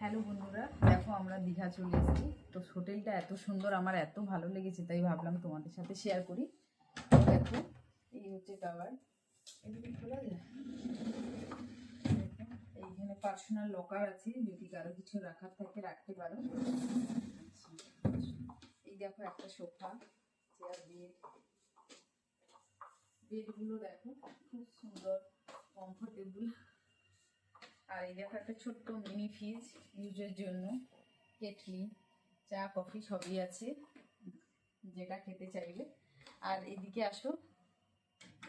Hello বন্ধুরা, দেখো আমরা দীঘা চলে এসেছি। তো হোটেলটা এত সুন্দর, আমার এত ভালো লেগেছে, তাই ভাবলাম তোমাদের সাথে শেয়ার করি। দেখো, এই হচ্ছে কাভার, এগুলো খোলা যায়। এইখানে পার্সোনাল লকার আছে, যদি কারো কিছু রাখার থাকে রাখতে পারো। এই দেখো একটা সোফা, চেয়ার, বেডগুলো দেখো খুব সুন্দর, কমফোর্টেবল। আর এই দেখো একটা ছোট্ট মিনি ফ্রিজ ইউজের জন্য, কেটলি, চা কফি সবই আছে, যেটা খেতে চাইবে। আর এদিকে আসো,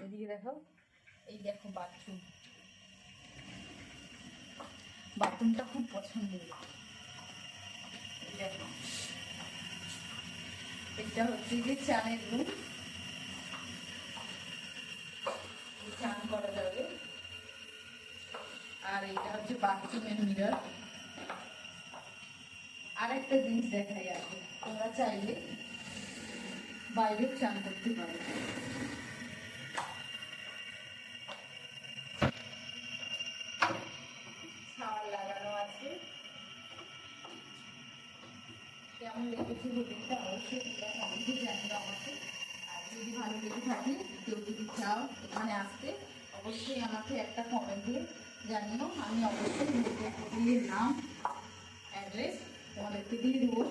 এদিকে দেখো, এই দেখো বাথরুম, বাথরুমটা খুব পছন্দের। এই দেখো, এটা হচ্ছে যে চানের রুম, চান করা যাবে। আর এটা হচ্ছে বাথরুমের মিরর। আর একটা জিনিস দেখাই আছে, তোমরা চাইলে বাইরেও চান করতে পারো। শাওয়ার লাগানো আছে। কেমন লেগেছে হোটেলটা অবশ্যই তোমরা কমেন্টে জানিও আমাকে। আর যদি ভালো লেগে থাকে, কেউ যদি চাও এখানে আসতে, অবশ্যই আমাকে একটা কমেন্টে জানিও। আমি অবশ্যই হোটেলের নাম, অ্যাড্রেস তোমাদেরকে দিয়ে দেবো।